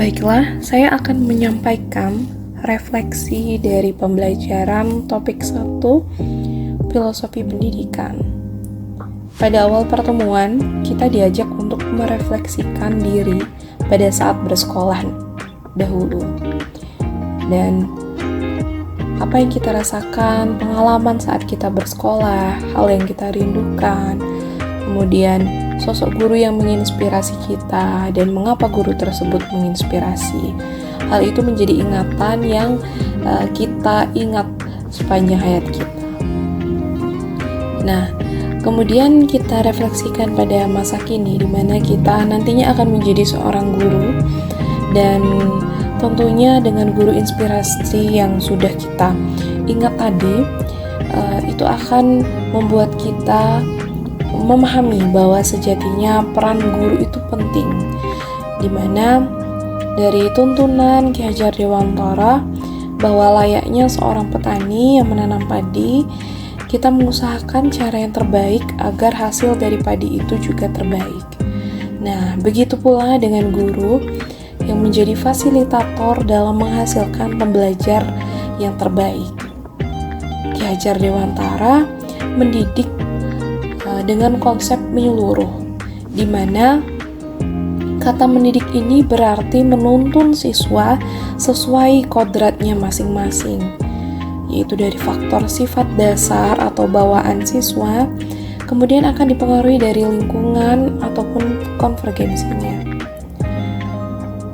Baiklah, saya akan menyampaikan refleksi dari pembelajaran topik 1, filosofi pendidikan. Pada awal pertemuan, kita diajak untuk merefleksikan diri pada saat bersekolah dahulu. Dan apa yang kita rasakan, pengalaman saat kita bersekolah, hal yang kita rindukan, kemudian sosok guru yang menginspirasi kita dan mengapa guru tersebut menginspirasi. Hal itu menjadi ingatan yang kita ingat sepanjang hayat kita. Nah, kemudian kita refleksikan pada masa kini di mana kita nantinya akan menjadi seorang guru, dan tentunya dengan guru inspirasi yang sudah kita ingat tadi, itu akan membuat kita memahami bahwa sejatinya peran guru itu penting, di mana dari tuntunan Ki Hajar Dewantara bahwa layaknya seorang petani yang menanam padi, kita mengusahakan cara yang terbaik agar hasil dari padi itu juga terbaik. Nah, begitu pula dengan guru yang menjadi fasilitator dalam menghasilkan pembelajar yang terbaik. Ki Hajar Dewantara mendidik dengan konsep menyeluruh, di mana kata mendidik ini berarti menuntun siswa sesuai kodratnya masing-masing, yaitu dari faktor sifat dasar atau bawaan siswa, kemudian akan dipengaruhi dari lingkungan ataupun konvergensinya.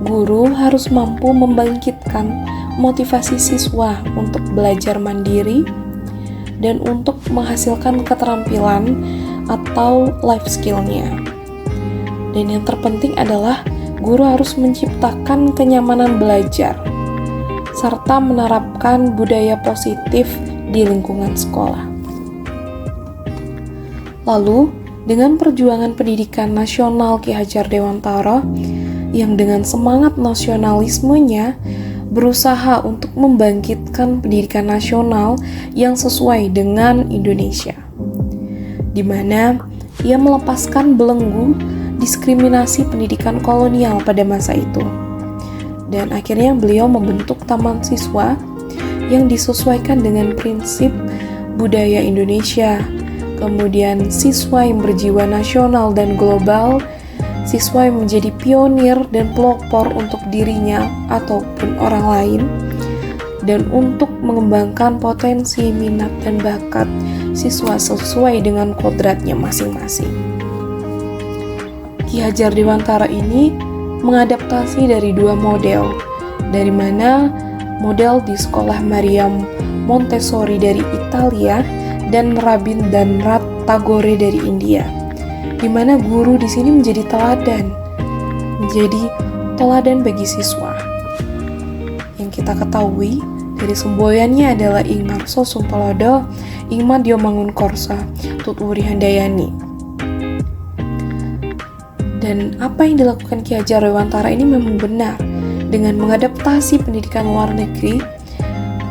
Guru harus mampu membangkitkan motivasi siswa untuk belajar mandiri dan untuk menghasilkan keterampilan atau life skill-nya. Dan yang terpenting adalah guru harus menciptakan kenyamanan belajar serta menerapkan budaya positif di lingkungan sekolah. Lalu, dengan perjuangan pendidikan nasional Ki Hajar Dewantara yang dengan semangat nasionalismenya berusaha untuk membangkitkan pendidikan nasional yang sesuai dengan Indonesia, di mana ia melepaskan belenggu diskriminasi pendidikan kolonial pada masa itu. Dan akhirnya beliau membentuk taman siswa yang disesuaikan dengan prinsip budaya Indonesia, kemudian siswa yang berjiwa nasional dan global, siswa yang menjadi pionir dan pelopor untuk dirinya ataupun orang lain, dan untuk mengembangkan potensi, minat, dan bakat siswa sesuai dengan kodratnya masing-masing. Ki Hajar Dewantara ini mengadaptasi dari dua model, dari mana model di sekolah Maria Montessori dari Italia dan Rabindranath Tagore dari India, di mana guru di sini menjadi teladan bagi siswa. Yang kita ketahui dari semboyannya adalah Ing Ngarso Sumpolodo, Ing Madya Mangunkarsa, Tutwuri Handayani. Dan apa yang dilakukan Ki Hajar Dewantara ini memang benar dengan mengadaptasi pendidikan luar negeri,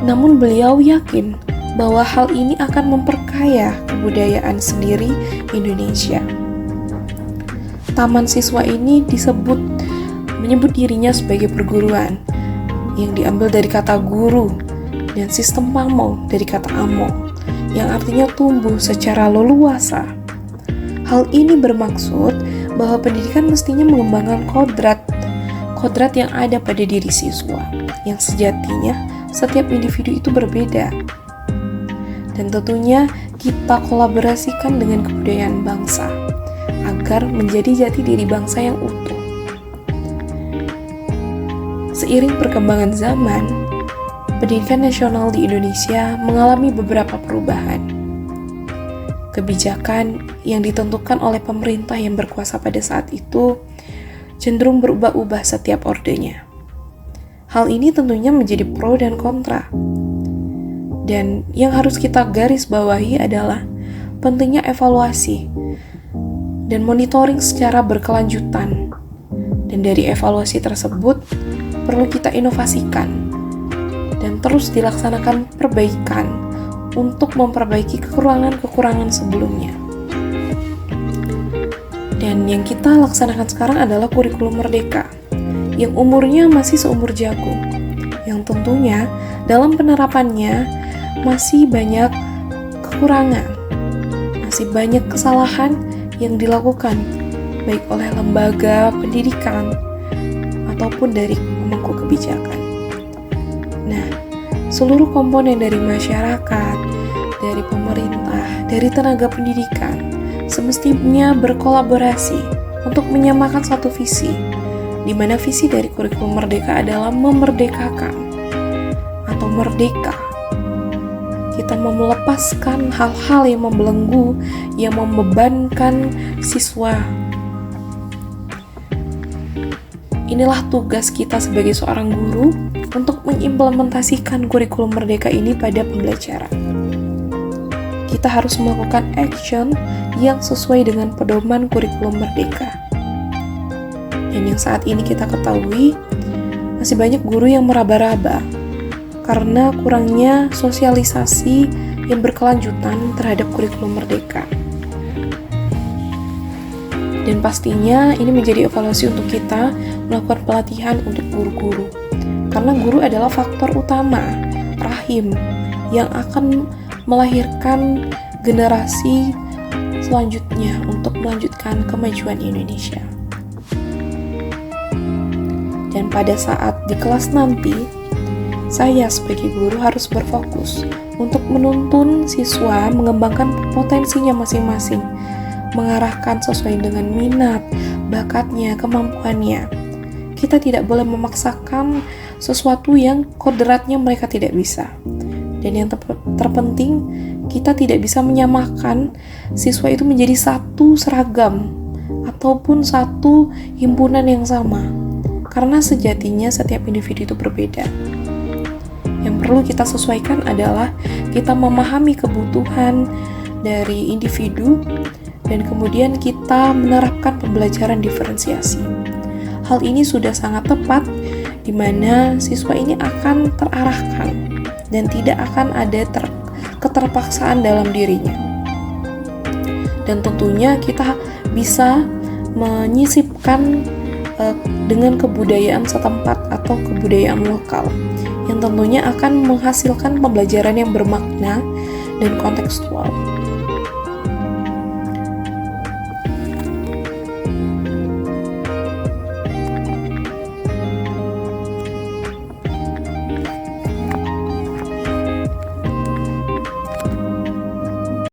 namun beliau yakin bahwa hal ini akan memperkaya kebudayaan sendiri Indonesia. Taman siswa ini menyebut dirinya sebagai perguruan, yang diambil dari kata guru, dan sistem pamong dari kata among, yang artinya tumbuh secara leluasa. Hal ini bermaksud bahwa pendidikan mestinya mengembangkan kodrat yang ada pada diri siswa, yang sejatinya setiap individu itu berbeda. Dan tentunya kita kolaborasikan dengan kebudayaan bangsa agar menjadi jati diri bangsa yang utuh. Seiring perkembangan zaman, pendidikan nasional di Indonesia mengalami beberapa perubahan. Kebijakan yang ditentukan oleh pemerintah yang berkuasa pada saat itu cenderung berubah-ubah setiap ordenya. Hal ini tentunya menjadi pro dan kontra. Dan yang harus kita garis bawahi adalah pentingnya evaluasi dan monitoring secara berkelanjutan. Dan dari evaluasi tersebut perlu kita inovasikan dan terus dilaksanakan perbaikan untuk memperbaiki kekurangan-kekurangan sebelumnya. Dan yang kita laksanakan sekarang adalah kurikulum merdeka, yang umurnya masih seumur jagung, yang tentunya dalam penerapannya masih banyak kekurangan, masih banyak kesalahan yang dilakukan baik oleh lembaga pendidikan ataupun dari pemangku kebijakan. Nah, seluruh komponen dari masyarakat, dari pemerintah, dari tenaga pendidikan semestinya berkolaborasi untuk menyamakan satu visi, di mana visi dari kurikulum merdeka adalah memerdekakan atau merdeka. Kita mau melepaskan hal-hal yang membelenggu, yang membebankan siswa. Inilah tugas kita sebagai seorang guru untuk mengimplementasikan kurikulum merdeka ini pada pembelajaran. Kita harus melakukan action yang sesuai dengan pedoman kurikulum merdeka. Dan yang saat ini kita ketahui, masih banyak guru yang meraba-raba karena kurangnya sosialisasi yang berkelanjutan terhadap kurikulum merdeka. Dan pastinya ini menjadi evaluasi untuk kita melakukan pelatihan untuk guru-guru. Karena guru adalah faktor utama, rahim, yang akan melahirkan generasi selanjutnya untuk melanjutkan kemajuan Indonesia. Dan pada saat di kelas nanti, saya sebagai guru harus berfokus untuk menuntun siswa mengembangkan potensinya masing-masing, mengarahkan sesuai dengan minat, bakatnya, kemampuannya. Kita tidak boleh memaksakan sesuatu yang kodratnya mereka tidak bisa. Dan yang terpenting, kita tidak bisa menyamakan siswa itu menjadi satu seragam ataupun satu himpunan yang sama. Karena sejatinya setiap individu itu berbeda. Yang perlu kita sesuaikan adalah kita memahami kebutuhan dari individu dan kemudian kita menerapkan pembelajaran diferensiasi. Hal ini sudah sangat tepat di mana siswa ini akan terarahkan dan tidak akan ada keterpaksaan dalam dirinya. Dan tentunya kita bisa menyisipkan dengan kebudayaan setempat atau kebudayaan lokal yang tentunya akan menghasilkan pembelajaran yang bermakna dan kontekstual.